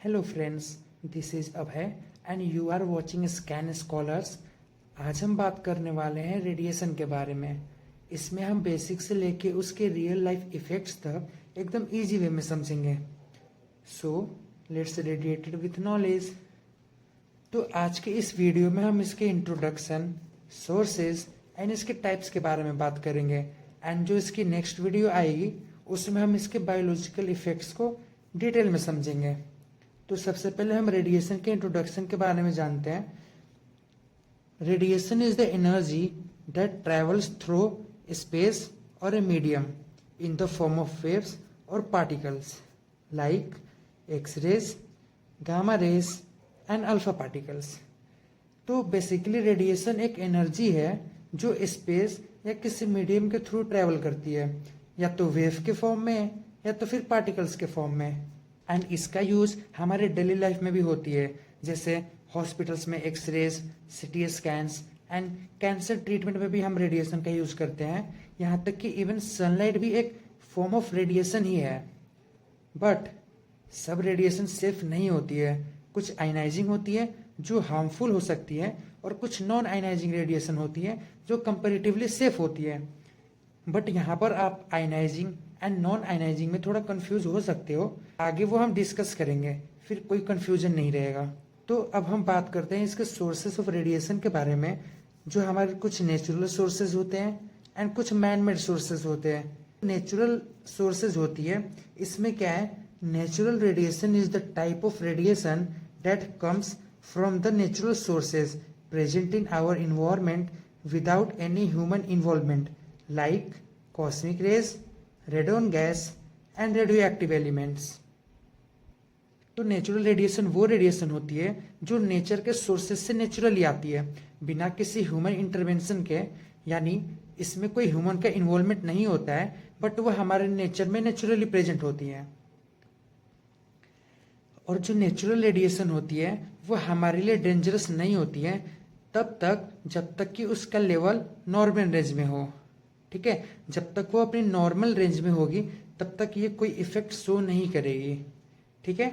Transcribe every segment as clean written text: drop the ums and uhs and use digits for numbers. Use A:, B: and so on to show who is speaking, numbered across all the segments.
A: Hello friends, this is Abhay and you are watching scan scholars. आज हम बात करने वाले हैं रेडिएशन के बारे में। इसमें हम बेसिक से लेके उसके रियल लाइफ इफेक्ट्स तक एकदम इजी वे में समझेंगे। So let's radiated with knowledge. तो आज के इस वीडियो में हम इसके इंट्रोडक्शन, सोर्सेज एंड इसके टाइप्स के बारे में बात करेंगे। एंड जो इसकी नेक्स्ट वीडियो आएगी उसमें हम इसके बायोलॉजिकल इफेक्ट्स को डिटेल में समझेंगे। तो सबसे पहले हम रेडिएशन के इंट्रोडक्शन के बारे में जानते हैं। Radiation is the energy that travels through space और a medium in the form of waves और particles like x-rays, gamma rays and alpha particles. तो बेसिकली रेडिएशन एक एनर्जी है जो स्पेस या किसी मीडियम के थ्रू ट्रेवल करती है, या तो वेव के फॉर्म में या तो फिर पार्टिकल्स के फॉर्म में। एंड इसका यूज हमारे डेली लाइफ में भी होती है, जैसे हॉस्पिटल्स में एक्सरेज, सीटी स्कैन्स एंड कैंसर ट्रीटमेंट में भी हम रेडिएशन का यूज करते हैं। यहाँ तक कि इवन सनलाइट भी एक फॉर्म ऑफ रेडिएशन ही है। बट सब रेडिएशन सेफ नहीं होती है। कुछ आयनाइजिंग होती है जो हार्मफुल हो सकती है, और कुछ नॉन आयनाइजिंग रेडिएशन होती है जो कंपेरेटिवली सेफ होती है। बट यहाँ पर आप आयनाइजिंग एंड नॉन आयनाइजिंग में थोड़ा कंफ्यूज हो सकते हो। आगे वो हम डिस्कस करेंगे, फिर कोई कंफ्यूजन नहीं रहेगा। तो अब हम बात करते हैं इसके सोर्सेस ऑफ रेडिएशन के बारे में, जो हमारे कुछ नेचुरल सोर्सेज होते हैं एंड कुछ मैन मेड सोर्सेज होते हैं। नेचुरल सोर्सेज होती है, इसमें क्या है, natural radiation is the type of radiation that comes from the natural sources present in our environment without any human involvement like cosmic rays, radon gas and radioactive elements. तो natural radiation वो radiation होती है जो nature के sources से naturally आती है, बिना किसी ह्यूमन इंटरवेंशन के। यानी इसमें कोई ह्यूमन का इन्वॉल्वमेंट नहीं होता है, बट वो हमारे नेचर में नेचुरली प्रेजेंट होती है। और जो नेचुरल रेडिएशन होती है वो हमारे लिए डेंजरस नहीं होती है तब तक जब तक कि उसका लेवल नॉर्मल रेंज में हो। ठीक है, जब तक वो अपनी नॉर्मल रेंज में होगी तब तक ये कोई इफेक्ट शो नहीं करेगी। ठीक है,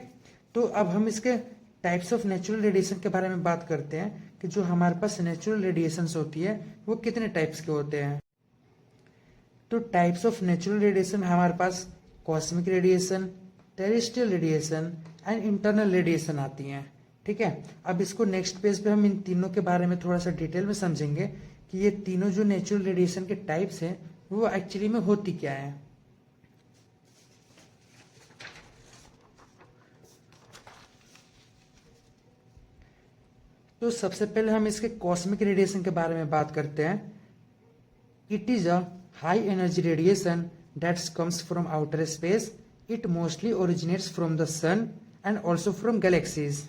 A: तो अब हम इसके टाइप्स ऑफ नेचुरल रेडिएशन के बारे में बात करते हैं कि जो हमारे पास नेचुरल रेडिएशंस होती है वो कितने टाइप्स के होते हैं। तो टाइप्स ऑफ नेचुरल रेडिएशन हमारे पास cosmic radiation, terrestrial radiation and internal radiation आती हैं। ठीक है, अब इसको नेक्स्ट पेज पे हम इन तीनों के बारे में थोड़ा सा डिटेल में समझेंगे कि ये तीनों जो नेचुरल रेडिएशन के टाइप्स हैं वो एक्चुअली में होती क्या है। तो सबसे पहले हम इसके कॉस्मिक रेडिएशन के बारे में बात करते हैं। It is a high energy radiation that comes from outer space. It mostly originates from the sun and also from galaxies.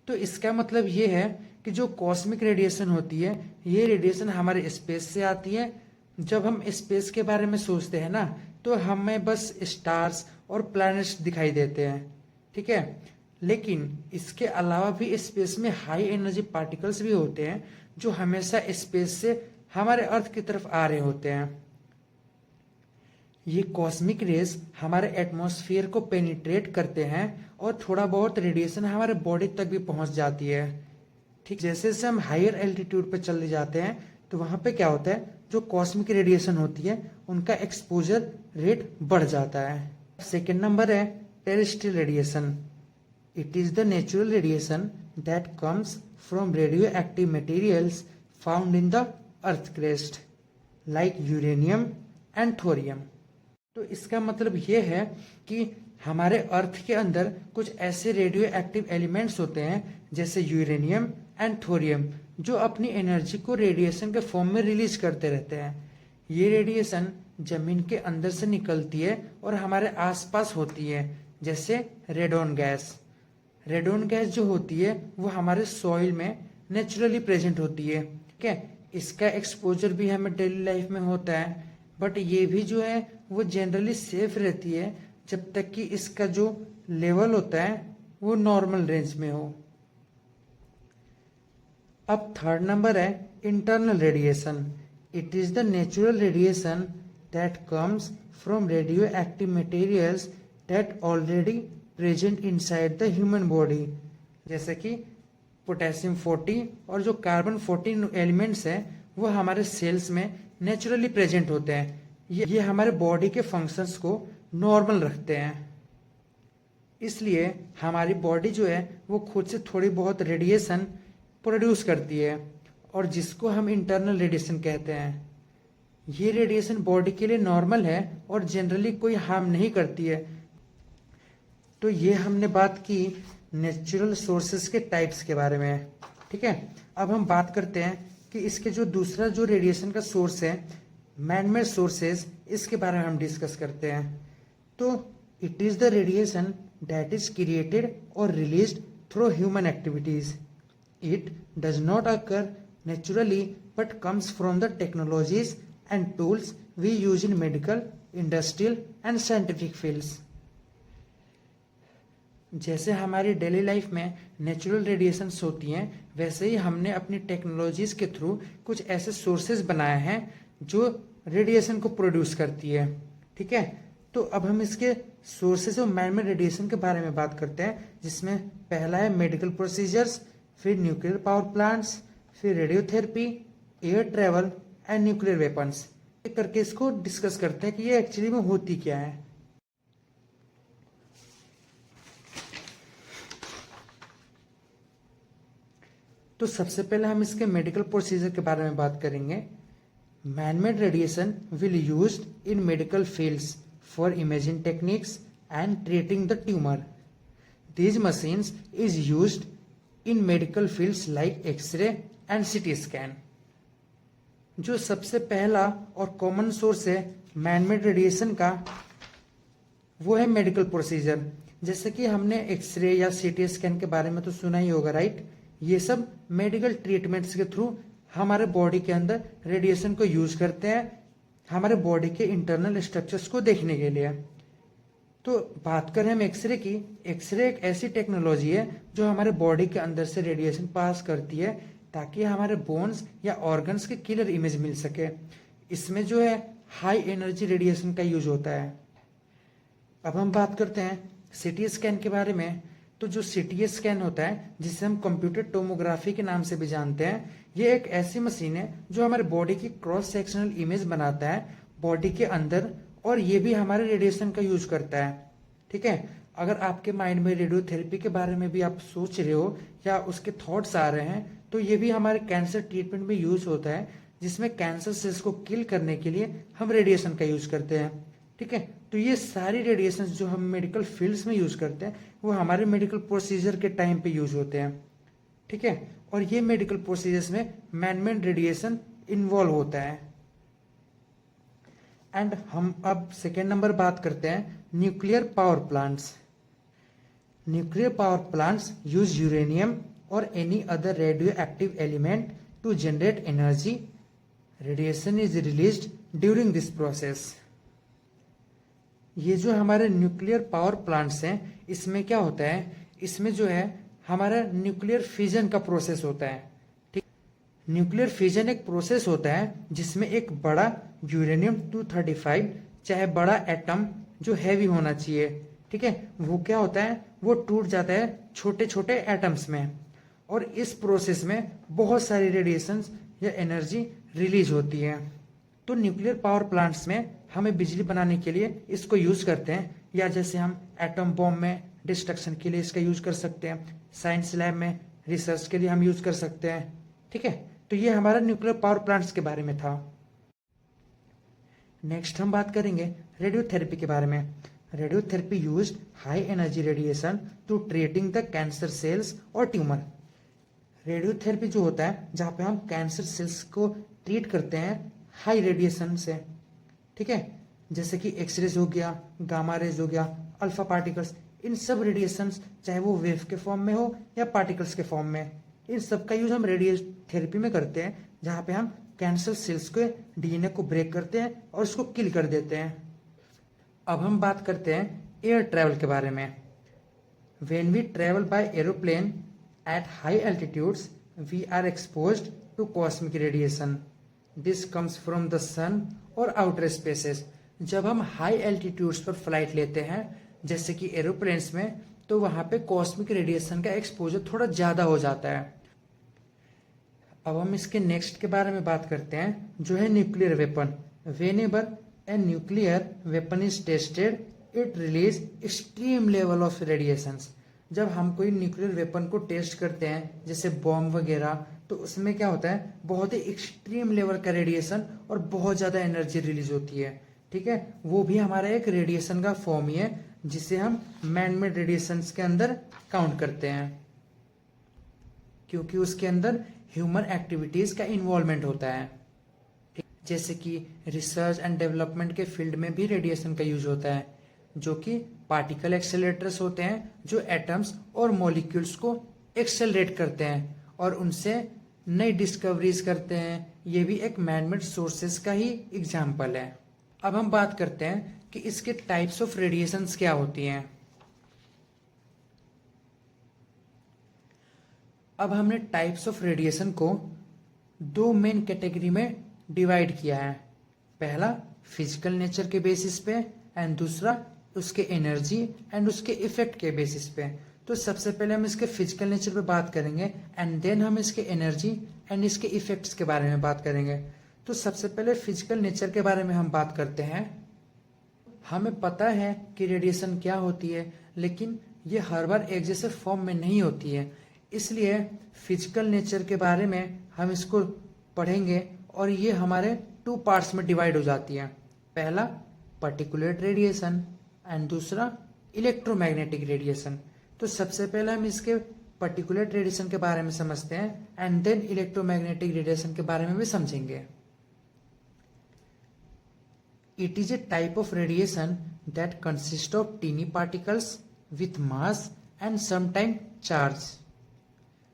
A: तो इसका मतलब ये है कि जो कॉस्मिक रेडिएशन होती है ये रेडिएशन हमारे स्पेस से आती है। जब हम स्पेस के बारे में सोचते हैं ना, तो हमें बस स्टार्स और प्लैनेट्स दिखाई देते हैं। ठीक है, लेकिन इसके अलावा भी स्पेस में हाई एनर्जी पार्टिकल्स भी होते हैं जो हमेशा स्पेस से हमारे अर्थ की तरफ आ रहे होते हैं। ये कॉस्मिक रेज हमारे एटमॉस्फेयर को पेनिट्रेट करते हैं और थोड़ा बहुत रेडिएशन हमारे बॉडी तक भी पहुंच जाती है। ठीक, जैसे जैसे हम हायर एल्टीट्यूड पे चले जाते हैं तो वहां पे क्या होता है, जो कॉस्मिक रेडिएशन होती है उनका एक्सपोजर रेट बढ़ जाता है। सेकेंड नंबर है terrestrial radiation. It is the natural radiation that comes from radio active materials found in the earth crest like uranium and thorium. तो इसका मतलब ये है कि हमारे अर्थ के अंदर कुछ ऐसे रेडियो एक्टिव एलिमेंट्स होते हैं जैसे यूरेनियम एंड थोरियम, जो अपनी एनर्जी को रेडिएशन के फॉर्म में रिलीज करते रहते हैं। ये रेडिएशन जमीन के अंदर से निकलती है और हमारे आसपास होती है, जैसे रेडोन गैस। रेडोन गैस जो होती है वो हमारे सॉइल में नेचुरली प्रेजेंट होती है। ठीक है, इसका एक्सपोजर भी हमें डेली लाइफ में होता है, बट ये भी जो है वो जनरली सेफ रहती है जब तक कि इसका जो लेवल होता है वो नॉर्मल रेंज में हो। अब थर्ड नंबर है internal radiation. It is the natural radiation that comes from radio active materials that already present inside the human body, जैसे कि पोटेशियम 40 और जो कार्बन 14 एलिमेंट्स हैं वो हमारे सेल्स में नेचुरली प्रेजेंट होते हैं। ये हमारे बॉडी के फंक्शंस को नॉर्मल रखते हैं। इसलिए हमारी बॉडी जो है वो खुद से थोड़ी बहुत रेडिएशन प्रोड्यूस करती है और जिसको हम इंटरनल रेडिएशन कहते हैं। ये रेडिएशन बॉडी के लिए नॉर्मल है और जनरली कोई हार्म नहीं करती है। तो ये हमने बात की नेचुरल सोर्सेस के टाइप्स के बारे में, ठीक है। अब हम बात करते हैं कि इसके जो दूसरा जो रेडिएशन का सोर्स है, मैन-मेड सोर्सेज, इसके बारे में हम डिस्कस करते हैं। तो it is the radiation that is created और released through human activities. It does not occur naturally but comes from the technologies and tools we use in medical, industrial and scientific fields. जैसे हमारी daily life में natural radiations होती हैं, वैसे ही हमने अपनी technologies के थ्रू कुछ ऐसे सोर्सेज बनाए हैं जो रेडिएशन को प्रोड्यूस करती है, ठीक है। तो अब हम इसके सोर्सेज और मैन-मेड रेडिएशन के बारे में बात करते हैं, जिसमें पहला है मेडिकल प्रोसीजर्स, फिर न्यूक्लियर पावर प्लांट्स, फिर radiotherapy, air travel and nuclear weapons. एक करके इसको डिस्कस करते हैं कि ये एक्चुअली में होती क्या है। तो सबसे पहले हम इसके मेडिकल प्रोसीजर के बारे में बात करेंगे। Man made radiation will used in medical fields for imaging techniques and treating the tumour. These machines is used in medical fields like X ray and CT scan. जो सबसे पहला और कॉमन सोर्स है मैन-मेड रेडिएशन का, वो है मेडिकल प्रोसीजर। जैसे कि हमने एक्सरे या सिटी स्कैन के बारे में तो सुना ही होगा, राइट। ये सब मेडिकल ट्रीटमेंट्स के थ्रू हमारे बॉडी के अंदर रेडिएशन को यूज करते हैं हमारे बॉडी के इंटरनल स्ट्रक्चर्स को देखने के लिए। तो बात करें हम एक्सरे की, एक्सरे एक ऐसी टेक्नोलॉजी है जो हमारे बॉडी के अंदर से रेडिएशन पास करती है ताकि हमारे बोन्स या ऑर्गन्स के क्लियर इमेज मिल सके। इसमें जो है हाई एनर्जी रेडिएशन का यूज होता है। अब हम बात करते हैं सिटी स्कैन के बारे में। तो जो सिटी स्कैन होता है, जिसे हम कंप्यूटर टोमोग्राफी के नाम से भी जानते हैं, ये एक ऐसी मशीन है जो हमारे बॉडी की क्रॉस सेक्शनल इमेज बनाता है बॉडी के अंदर, और ये भी हमारे रेडिएशन का यूज करता है, ठीक है। अगर आपके माइंड में रेडियोथेरेपी के बारे में भी आप सोच रहे हो या उसके थॉट्स आ रहे हैं, तो ये भी हमारे कैंसर ट्रीटमेंट में यूज होता है, जिसमें कैंसर सेल्स को किल करने के लिए हम रेडिएशन का यूज करते हैं, ठीक है। तो ये सारी रेडिएशन जो हम मेडिकल फील्ड्स में यूज करते हैं वो हमारे मेडिकल प्रोसीजर के टाइम पे यूज होते हैं, ठीक है। और ये मेडिकल प्रोसीजर्स में मैन-मेड रेडिएशन इन्वॉल्व होता है। एंड हम अब सेकेंड नंबर बात करते हैं nuclear power plants. Nuclear power plants use uranium और any other radioactive element to generate energy. Radiation is released during this process. ये जो हमारे न्यूक्लियर पावर प्लांट्स हैं, इसमें क्या होता है, इसमें जो है हमारा न्यूक्लियर फिजन का प्रोसेस होता है, ठीक। न्यूक्लियर फिजन एक प्रोसेस होता है जिसमें एक बड़ा यूरेनियम 235, चाहे बड़ा एटम जो हैवी होना चाहिए, ठीक है, वो क्या होता है, वो टूट जाता है छोटे छोटे एटम्स में, और इस प्रोसेस में बहुत सारी रेडिएशंस या एनर्जी रिलीज होती है। तो न्यूक्लियर पावर प्लांट्स में हमें बिजली बनाने के लिए इसको यूज करते हैं, या जैसे हम एटम बॉम्ब में डिस्ट्रक्शन के लिए इसका यूज कर सकते हैं, साइंस लैब में रिसर्च के लिए हम यूज कर सकते हैं, ठीक है। तो ये हमारा न्यूक्लियर पावर प्लांट्स के बारे में था। नेक्स्ट हम बात करेंगे रेडियोथेरेपी के बारे में। Radiotherapy used high energy radiation to treating the cancer cells और ट्यूमर। रेडियोथेरेपी जो होता है जहाँ पे हम कैंसर सेल्स को ट्रीट करते हैं हाई रेडिएशन से, ठीक है, जैसे कि एक्सरेज हो गया, गामा रेज हो गया, अल्फा पार्टिकल्स, इन सब रेडिएशंस चाहे वो वेव के फॉर्म में हो या पार्टिकल्स के फॉर्म में, इन सब का यूज हम रेडियोथेरेपी में करते हैं, जहाँ पे हम कैंसर सेल्स के डीएनए को ब्रेक करते हैं और उसको किल कर देते हैं। अब हम बात करते हैं एयर ट्रैवल के बारे में। When we travel by aeroplane at high altitudes we are exposed to cosmic radiation. This comes from the sun और आउटर स्पेसेस। जब हम हाई एल्टीट्यूड्स पर फ्लाइट लेते हैं जैसे कि एरोप्लेन्स में, तो वहाँ पे कॉस्मिक रेडिएशन का एक्सपोजर थोड़ा ज़्यादा हो जाता है। अब हम इसके नेक्स्ट के बारे में बात करते हैं, जो है nuclear weapon. Whenever a nuclear weapon is tested it release extreme level of radiations. जब हम कोई न्यूक्लियर वेपन को टेस्ट करते हैं, जैसे बॉम्ब वगैरह, तो उसमें क्या होता है, बहुत ही एक्सट्रीम लेवल का रेडिएशन और बहुत ज़्यादा एनर्जी रिलीज होती है। ठीक है, वो भी हमारा एक रेडिएशन का फॉर्म ही है, जिसे हम मैन मेड रेडिएशंस के अंदर काउंट करते हैं, क्योंकि उसके अंदर ह्यूमन एक्टिविटीज का इन्वॉल्वमेंट होता है। जैसे कि रिसर्च एंड डेवलपमेंट के फील्ड में भी रेडिएशन का यूज होता है, जो कि पार्टिकल एक्सेलरेटर्स होते हैं, जो एटम्स और मॉलिक्यूल्स को एक्सेलरेट करते हैं और उनसे नई डिस्कवरीज करते हैं। ये भी एक मैनमेड सोर्सेस का ही एग्जाम्पल है। अब हम बात करते हैं कि इसके टाइप्स ऑफ रेडिएशंस क्या होती हैं। अब हमने टाइप्स ऑफ रेडिएशन को दो मेन कैटेगरी में डिवाइड किया है। पहला फिजिकल नेचर के बेसिस पे एंड दूसरा उसके एनर्जी एंड उसके इफेक्ट के बेसिस पे। तो सबसे पहले हम इसके फिजिकल नेचर पे बात करेंगे एंड देन हम इसके एनर्जी एंड इसके इफेक्ट्स के बारे में बात करेंगे। तो सबसे पहले फिजिकल नेचर के बारे में हम बात करते हैं। हमें पता है कि रेडिएशन क्या होती है, लेकिन ये हर बार एक जैसे फॉर्म में नहीं होती है, इसलिए फिजिकल नेचर के बारे में हम इसको पढ़ेंगे और ये हमारे 2 पार्ट्स में डिवाइड हो जाती है। पहला पर्टिकुलेट रेडिएशन एंड दूसरा इलेक्ट्रोमैग्नेटिक रेडिएशन। तो सबसे पहले हम इसके पर्टिकुलेट रेडिएशन के बारे में समझते हैं एंड देन इलेक्ट्रोमैग्नेटिक रेडिएशन के बारे में भी समझेंगे। It is a type of radiation that consists of teeny particles with mass and sometimes charge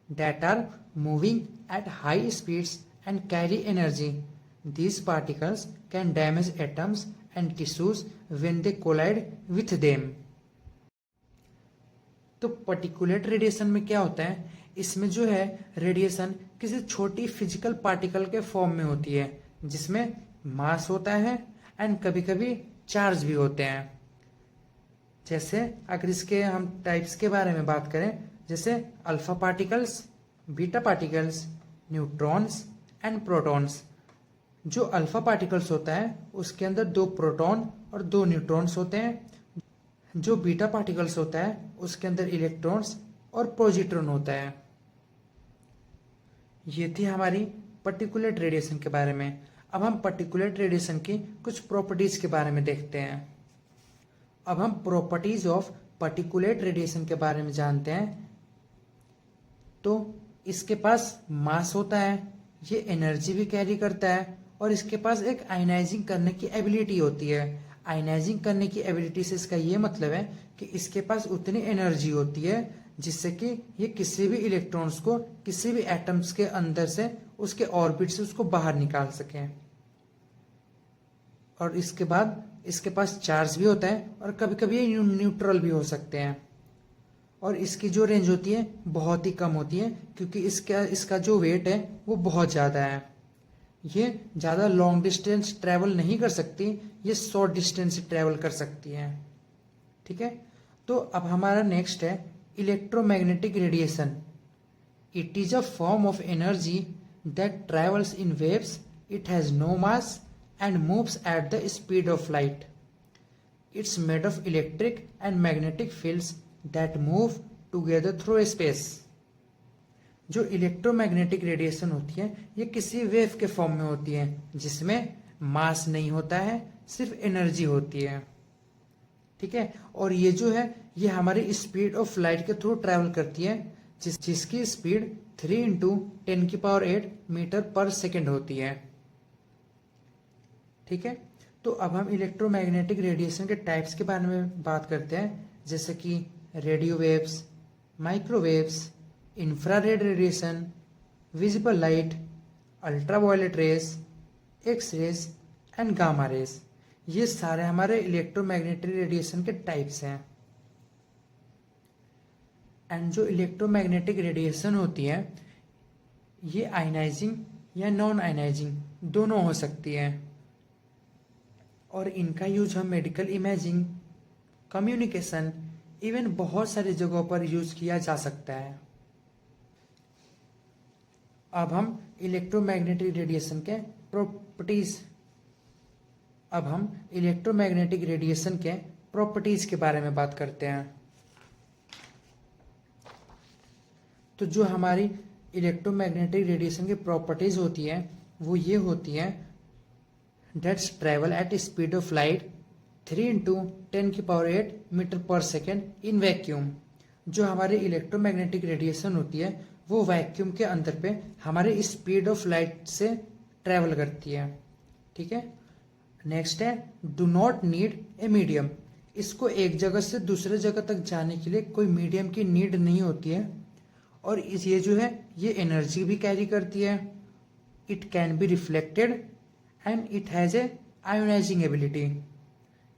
A: that are moving at high speeds and carry energy. These particles can damage atoms and tissues when they collide with them. तो particulate radiation में क्या होता है, इसमें जो है radiation किसी छोटी फिजिकल पार्टिकल के फॉर्म में होती है, जिसमें मास होता है एंड कभी कभी चार्ज भी होते हैं। जैसे अगर इसके हम टाइप्स के बारे में बात करें, जैसे alpha particles, beta particles, neutrons and protons. जो अल्फा पार्टिकल्स होता है उसके अंदर 2 प्रोटॉन और 2 न्यूट्रॉन्स होते हैं। जो बीटा पार्टिकल्स होता है उसके अंदर इलेक्ट्रॉन्स और पॉजिट्रॉन होता है। ये थी हमारी पर्टिकुलेट रेडिएशन के बारे में। अब हम पर्टिकुलेट रेडिएशन की कुछ प्रॉपर्टीज के बारे में देखते हैं। अब हम प्रॉपर्टीज ऑफ पर्टिकुलेट रेडिएशन के बारे में जानते हैं। तो इसके पास मास होता है, ये एनर्जी भी कैरी करता है और इसके पास एक आयनाइजिंग करने की एबिलिटी होती है। आयनाइजिंग करने की एबिलिटी से इसका ये मतलब है कि इसके पास उतनी एनर्जी होती है जिससे कि ये किसी भी इलेक्ट्रॉन्स को किसी भी एटम्स के अंदर से उसके ऑर्बिट से उसको बाहर निकाल सकें। और इसके बाद इसके पास चार्ज भी होता है और कभी कभी ये न्यूट्रल भी हो सकते हैं। और इसकी जो रेंज होती है बहुत ही कम होती है, क्योंकि इसका जो वेट है वो बहुत ज़्यादा है। ये ज़्यादा लॉन्ग डिस्टेंस ट्रैवल नहीं कर सकती, ये शॉर्ट डिस्टेंस ट्रैवल कर सकती है। ठीक है, तो अब हमारा नेक्स्ट है electromagnetic radiation. It is a form of energy that travels in waves, it has no mass and moves at the speed of light. It's made of electric and magnetic fields that move together through space. जो electromagnetic radiation होती है ये किसी wave के form में होती है, जिसमें मास नहीं होता है, सिर्फ एनर्जी होती है। ठीक है, और ये जो है ये हमारी स्पीड ऑफ लाइट के थ्रू ट्रैवल करती है, जिसकी स्पीड 3 × 10⁸ मीटर पर सेकेंड होती है। ठीक है, तो अब हम इलेक्ट्रोमैग्नेटिक रेडिएशन के टाइप्स के बारे में बात करते हैं, जैसे कि radio waves, microwaves, infrared radiation, visible light, ultraviolet rays, X rays and gamma rays. ये सारे हमारे इलेक्ट्रोमैग्नेटिक रेडिएशन के टाइप्स हैं। एंड जो इलेक्ट्रोमैग्नेटिक रेडिएशन होती है ये आयनाइजिंग या नॉन आयनाइजिंग दोनों हो सकती है, और इनका यूज हम मेडिकल इमेजिंग, कम्युनिकेशन, इवन बहुत सारी जगहों पर यूज किया जा सकता है। अब हम इलेक्ट्रोमैग्नेटिक रेडिएशन के प्रॉपर्टीज के बारे में बात करते हैं। तो जो हमारी इलेक्ट्रोमैग्नेटिक रेडिएशन की प्रॉपर्टीज होती है वो ये होती है, that's travel at speed of light 3 × 10⁸ metre per second in vacuum. जो हमारी इलेक्ट्रोमैग्नेटिक रेडिएशन होती है वो वैक्यूम के अंदर पे हमारे स्पीड ऑफ लाइट से ट्रेवल करती है। ठीक है। नेक्स्ट है, do not need a medium. इसको एक जगह से दूसरे जगह तक जाने के लिए कोई मीडियम की नीड नहीं होती है। और ये जो है ये एनर्जी भी कैरी करती है। It can be reflected and it has a ionising ability.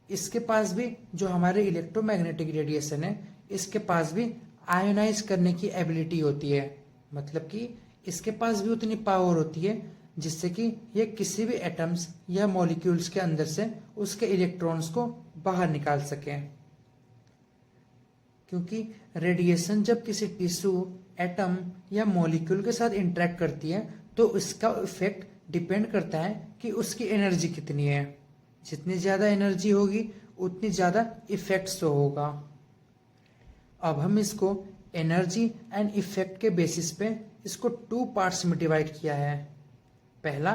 A: इसके पास भी जो हमारे इलेक्ट्रोमैग्नेटिक रेडिएशन है इसके पास भी आयोनाइज करने की एबिलिटी होती है। मतलब कि इसके पास भी उतनी पावर होती है जिससे कि ये किसी भी एटम्स या मॉलिक्यूल्स के अंदर से उसके इलेक्ट्रॉन्स को बाहर निकाल सके। क्योंकि रेडिएशन जब किसी टिश्यू, एटम या मॉलिक्यूल के साथ इंटरेक्ट करती है तो उसका इफेक्ट डिपेंड करता है कि उसकी एनर्जी कितनी है। जितनी ज़्यादा एनर्जी होगी उतनी ज़्यादा इफेक्ट शो होगा। अब हम इसको एनर्जी एंड इफेक्ट के बेसिस पे इसको 2 पार्ट्स में डिवाइड किया है। पहला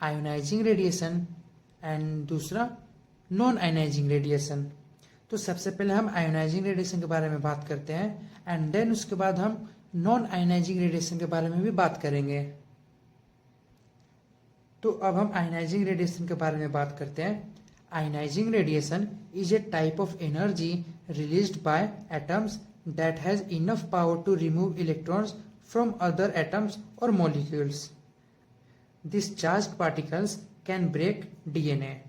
A: आयोनाइजिंग रेडिएशन एंड दूसरा नॉन आयोनाइजिंग रेडिएशन। तो सबसे पहले हम आयोनाइजिंग रेडिएशन के बारे में बात करते हैं एंड देन उसके बाद हम नॉन आयोनाइजिंग रेडिएशन के बारे में भी बात करेंगे। तो अब हम आयोनाइजिंग रेडिएशन के बारे में बात करते हैं। Ionising radiation is a type of energy released by atoms that has enough power to remove electrons from other atoms और molecules. This charged particles can break DNA.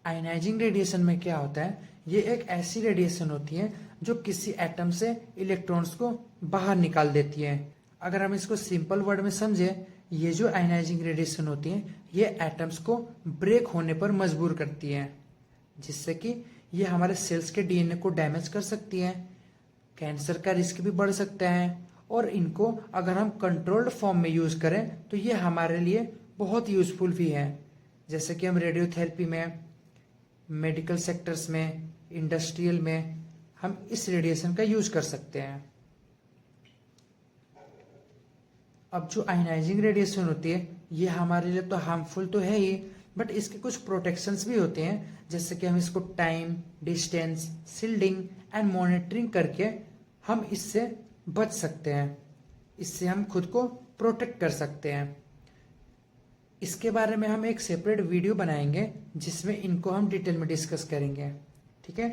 A: Ionising radiation में क्या होता है, ये एक ऐसी रेडिएशन होती है जो किसी एटम से इलेक्ट्रॉन्स को बाहर निकाल देती है। अगर हम इसको सिंपल वर्ड में समझे, ये जो आयोनाइजिंग रेडिएशन होती है ये एटम्स को ब्रेक होने पर मजबूर करती है, जिससे कि ये हमारे सेल्स के डीएनए को डैमेज कर सकती है। कैंसर का रिस्क भी बढ़ सकता है। और इनको अगर हम कंट्रोल्ड फॉर्म में यूज करें तो ये हमारे लिए बहुत यूजफुल भी है। जैसे कि हम रेडियोथेरेपी में, मेडिकल सेक्टर्स में, इंडस्ट्रियल में हम इस रेडिएशन का यूज कर सकते हैं। अब जो आयोनाइजिंग रेडिएशन होती है ये हमारे लिए तो हार्मफुल तो है ही, बट इसके कुछ प्रोटेक्शंस भी होते हैं। जैसे कि हम इसको time, distance, shielding and monitoring करके हम इससे बच सकते हैं। इससे हम खुद को प्रोटेक्ट कर सकते हैं। इसके बारे में हम एक सेपरेट वीडियो बनाएंगे जिसमें इनको हम डिटेल में डिस्कस करेंगे। ठीक है।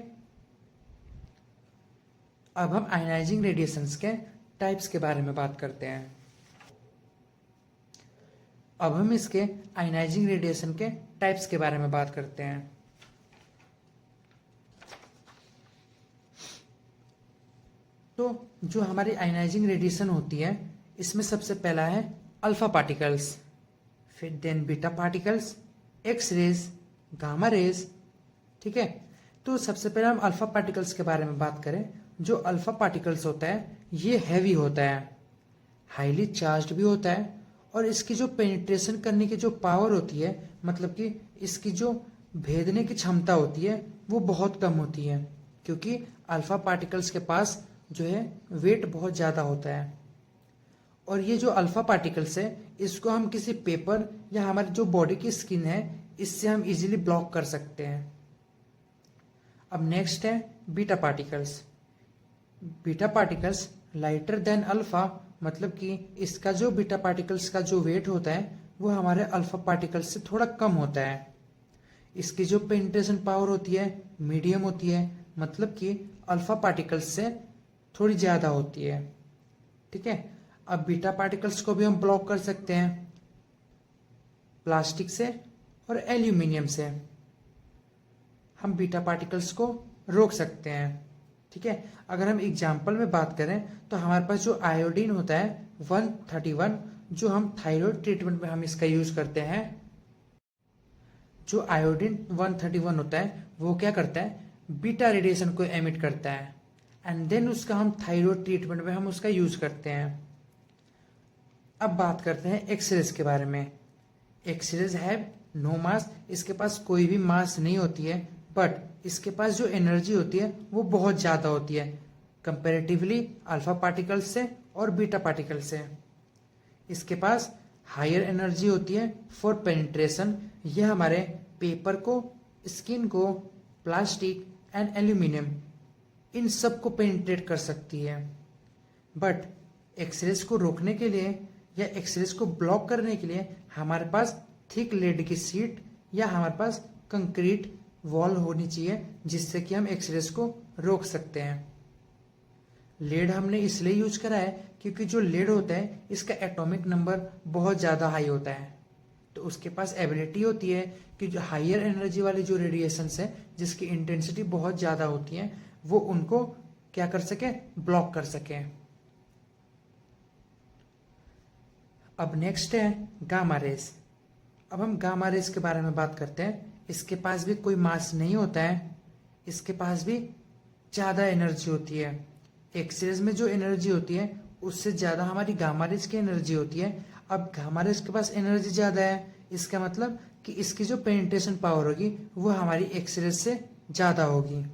A: अब हम आयोनाइजिंग रेडिएशंस के टाइप्स के बारे में बात करते हैं। अब हम इसके आयोनाइजिंग रेडिएशन के टाइप्स के बारे में बात करते हैं। तो जो हमारी आयोनाइजिंग रेडिएशन होती है इसमें सबसे पहला है अल्फा पार्टिकल्स, फिर then beta particles, X rays, gamma rays. ठीक है। तो सबसे पहले हम अल्फा पार्टिकल्स के बारे में बात करें। जो अल्फा पार्टिकल्स होता है ये हैवी होता है, हाईली चार्ज्ड भी होता है और इसकी जो पेनिट्रेशन करने की जो पावर होती है, मतलब कि इसकी जो भेदने की क्षमता होती है वो बहुत कम होती है, क्योंकि अल्फा पार्टिकल्स के पास जो है वेट बहुत ज़्यादा होता है। और ये जो अल्फा पार्टिकल्स है इसको हम किसी पेपर या हमारी जो बॉडी की स्किन है इससे हम इजीली ब्लॉक कर सकते हैं। अब नेक्स्ट है beta particles. Beta particles lighter than alpha, मतलब कि इसका जो बीटा पार्टिकल्स का जो वेट होता है वो हमारे अल्फा पार्टिकल्स से थोड़ा कम होता है। इसकी जो पेनिट्रेशन पावर होती है मीडियम होती है, मतलब कि अल्फा पार्टिकल्स से थोड़ी ज़्यादा होती है। ठीक है। अब बीटा पार्टिकल्स को भी हम ब्लॉक कर सकते हैं प्लास्टिक से और एल्यूमिनियम से। हम बीटा पार्टिकल्स को रोक सकते हैं। ठीक है। अगर हम एग्जाम्पल में बात करें तो हमारे पास जो आयोडीन होता है 131, जो हम थायराइड ट्रीटमेंट में हम इसका यूज करते हैं, जो आयोडीन 131 होता है वो क्या करता है, बीटा रेडिएशन को एमिट करता है, एंड देन उसका हम थायराइड ट्रीटमेंट में हम उसका यूज करते हैं। अब बात करते हैं एक्सरेज के बारे में। एक्सरेज हैव नो मास, इसके पास कोई भी मास नहीं होती है, बट इसके पास जो एनर्जी होती है वो बहुत ज्यादा होती है कंपेरेटिवली अल्फा पार्टिकल से और बीटा पार्टिकल से। इसके पास हायर एनर्जी होती है फॉर पेनिट्रेशन, यह हमारे पेपर को, स्किन को, प्लास्टिक एंड एल्यूमिनियम इन सब को पेनिट्रेट कर सकती है। बट एक्सरेज को रोकने के लिए या एक्सरेज को ब्लॉक करने के लिए हमारे पास थिक लेड की शीट या हमारे पास कंक्रीट वॉल होनी चाहिए, जिससे कि हम एक्सरेज को रोक सकते हैं। लेड हमने इसलिए यूज करा है क्योंकि जो लेड होता है इसका एटॉमिक नंबर बहुत ज़्यादा हाई होता है, तो उसके पास एबिलिटी होती है कि जो हायर एनर्जी वाले जो रेडिएशंस है जिसकी इंटेंसिटी बहुत ज़्यादा होती है वो उनको क्या कर सके, ब्लॉक कर सके। अब नेक्स्ट है गामा रेस। अब हम गामा रेस के बारे में बात करते हैं। इसके पास भी कोई मास नहीं होता है, इसके पास भी ज़्यादा एनर्जी होती है। एक्सरेज में जो एनर्जी होती है उससे ज़्यादा हमारी गामा रेस की एनर्जी होती है। अब गामा रेस के पास एनर्जी ज़्यादा है, इसका मतलब कि इसकी जो पेनिट्रेशन पावर होगी वो हमारी एक्सरेज से ज़्यादा होगी।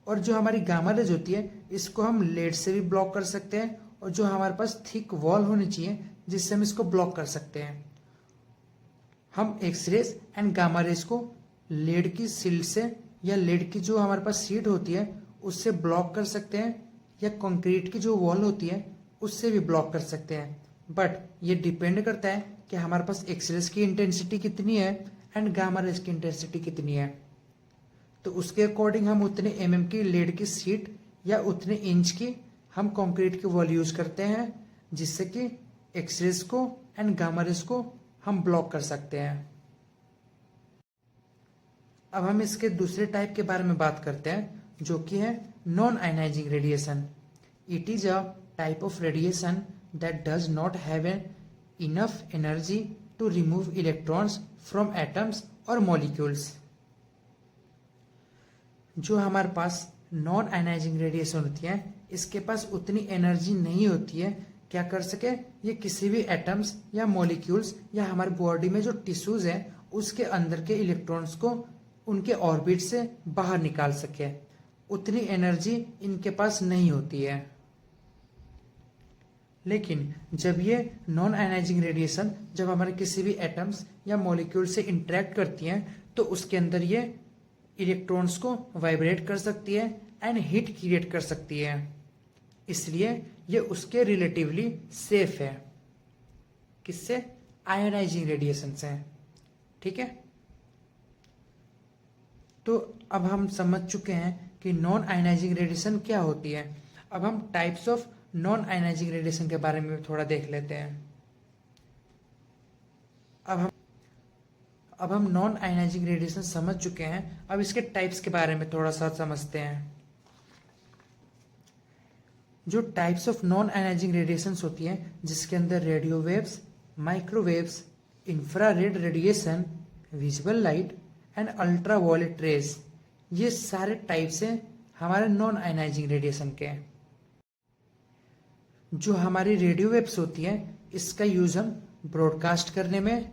A: और जो हमारी गामा रेज होती है इसको हम लेड से भी ब्लॉक कर सकते हैं, और जो हमारे पास थिक वॉल होनी चाहिए जिससे हम इसको ब्लॉक कर सकते हैं। हम एक्सरेज एंड गामा रेज को लेड की शील्ड से या लेड की जो हमारे पास शीट होती है उससे ब्लॉक कर सकते हैं, या कंक्रीट की जो वॉल होती है उससे भी ब्लॉक कर सकते हैं। बट ये डिपेंड करता है कि हमारे पास एक्सरेज की इंटेंसिटी कितनी है एंड गामा रेज की इंटेंसिटी कितनी है, तो उसके अकॉर्डिंग हम उतने एमएम की लेड की शीट या उतने इंच की हम कंक्रीट की वॉल यूज करते हैं, जिससे कि एक्सरेज को एंड गामा रेज को हम ब्लॉक कर सकते हैं। अब हम इसके दूसरे टाइप के बारे में बात करते हैं जो कि है non ionising radiation. It is a type of radiation that does not have an enough energy to remove electrons from atoms और मॉलिक्यूल्स। जो हमारे पास नॉन आयनाइजिंग रेडिएशन होती है इसके पास उतनी एनर्जी नहीं होती है क्या कर सके, ये किसी भी एटम्स या मॉलिक्यूल्स या हमारी बॉडी में जो टिश्यूज है उसके अंदर के इलेक्ट्रॉन्स को उनके ऑर्बिट से बाहर निकाल सके, उतनी एनर्जी इनके पास नहीं होती है। लेकिन जब ये नॉन आयनाइजिंग रेडिएशन जब हमारे किसी भी एटम्स या मॉलिक्यूल से इंटरेक्ट करती हैं तो उसके अंदर ये इलेक्ट्रॉन्स को वाइब्रेट कर सकती है एंड हीट क्रिएट कर सकती है, इसलिए ये उसके रिलेटिवली सेफ है। किससे? आयोनाइजिंग रेडिएशन से। ठीक है, तो अब हम समझ चुके हैं कि नॉन आयनाइजिंग रेडिएशन क्या होती है। अब हम types of non ionising radiation के बारे में थोड़ा देख लेते हैं। अब हम नॉन आयनाइजिंग रेडिएशन समझ चुके हैं, अब इसके टाइप्स के बारे में थोड़ा सा समझते हैं। जो types of non ionising radiations होती हैं जिसके अंदर radio waves, microwaves, infrared radiation, visible light and ultraviolet rays, ये सारे टाइप्स हैं हमारे नॉन आयनाइजिंग रेडिएशन के। जो हमारी रेडियो वेव्स होती हैं इसका यूज हम ब्रॉडकास्ट करने में,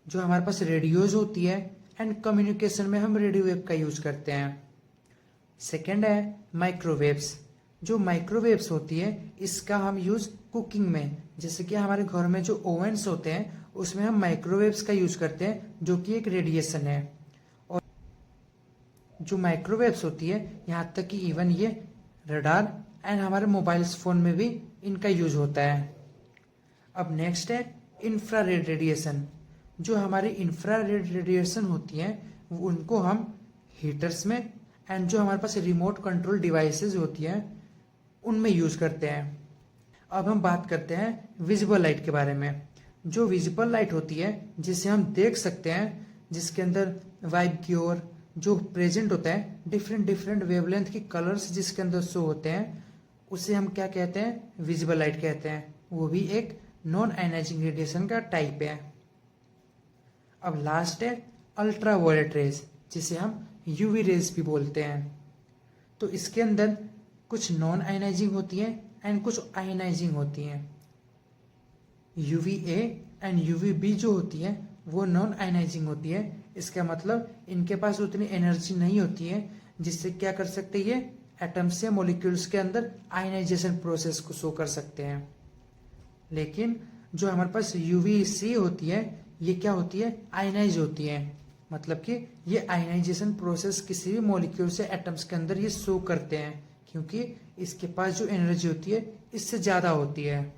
A: जो हमारे पास रेडियोज होती है एंड कम्युनिकेशन में हम रेडियो वेव का यूज करते हैं। सेकेंड है माइक्रोवेव्स। जो माइक्रोवेव्स होती है इसका हम यूज कुकिंग में, जैसे कि हमारे घर में जो ओवन्स होते हैं उसमें हम माइक्रोवेव्स का यूज करते हैं जो कि एक रेडिएशन है। और जो माइक्रोवेव्स होती है यहाँ तक कि इवन ये रडार एंड हमारे मोबाइल फोन में भी इनका यूज होता है। अब नेक्स्ट है इंफ्रारेड रेडिएशन। जो हमारी इंफ्रारेड रेडिएशन होती है उनको हम हीटर्स में एंड जो हमारे पास रिमोट कंट्रोल डिवाइसेस होती हैं उनमें यूज करते हैं। अब हम बात करते हैं विजिबल लाइट के बारे में। जो विजिबल लाइट होती है जिसे हम देख सकते हैं, जिसके अंदर वाइब की ओर जो प्रेजेंट होता है डिफरेंट डिफरेंट वेवलेंथ के कलर्स जिसके अंदर शो होते हैं, उसे हम क्या कहते हैं? विजिबल लाइट कहते हैं। वो भी एक नॉन आयनाइजिंग रेडिएशन का टाइप है। अब लास्ट है अल्ट्रावायलेट रेज, जिसे हम यूवी रेज भी बोलते हैं। तो इसके अंदर कुछ नॉन आयनाइजिंग होती है एंड कुछ आयनाइजिंग होती हैं। UVA एंड UVB जो होती है वो नॉन आयनाइजिंग होती है। इसका मतलब इनके पास उतनी एनर्जी नहीं होती है जिससे क्या कर सकते ये एटम्स या मॉलिक्यूल्स के अंदर आयनाइजेशन प्रोसेस को शो कर सकते हैं। लेकिन जो हमारे पास UVC होती है ये क्या होती है, आयनाइज होती है। मतलब कि ये आयनाइजेशन प्रोसेस किसी भी मॉलिक्यूल से एटम्स के अंदर ये शो करते हैं, क्योंकि इसके पास जो एनर्जी होती है इससे ज्यादा होती है,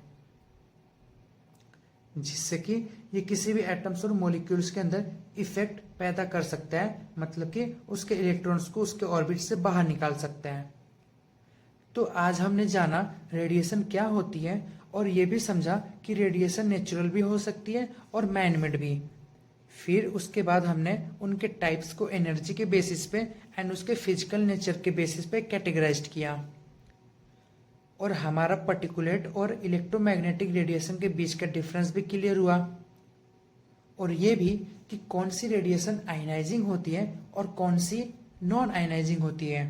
A: जिससे कि ये किसी भी एटम्स और मॉलिक्यूल्स के अंदर इफेक्ट पैदा कर सकता है। मतलब कि उसके इलेक्ट्रॉन्स को उसके ऑर्बिट से बाहर निकाल सकता है। तो आज हमने जाना रेडिएशन क्या होती है और ये भी समझा कि रेडिएशन नेचुरल भी हो सकती है और मैन मेड भी। फिर उसके बाद हमने उनके टाइप्स को एनर्जी के बेसिस पे एंड उसके फिजिकल नेचर के बेसिस पे कैटेगराइज्ड किया, और हमारा पर्टिकुलेट और इलेक्ट्रोमैग्नेटिक रेडिएशन के बीच का डिफरेंस भी क्लियर हुआ, और ये भी कि कौन सी रेडिएशन आयनाइजिंग होती है और कौन सी नॉन आयनाइजिंग होती है।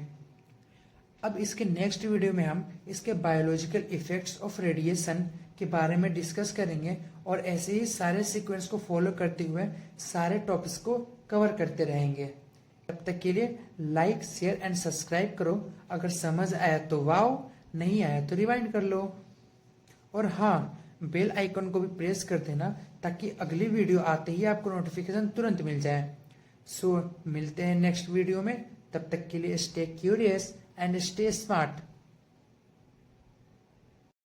A: अब इसके नेक्स्ट वीडियो में हम इसके बायोलॉजिकल इफेक्ट्स ऑफ रेडिएशन के बारे में डिस्कस करेंगे, और ऐसे ही सारे सीक्वेंस को फॉलो करते हुए सारे टॉपिक्स को कवर करते रहेंगे। तब तक के लिए लाइक, शेयर एंड सब्सक्राइब करो। अगर समझ आया तो वाओ, नहीं आया तो रिवाइंड कर लो। और हाँ, बेल आइकन को भी प्रेस कर देना ताकि अगली वीडियो आते ही आपको नोटिफिकेशन तुरंत मिल जाए। सो मिलते हैं नेक्स्ट वीडियो में। तब तक के लिए stay curious and stay smart.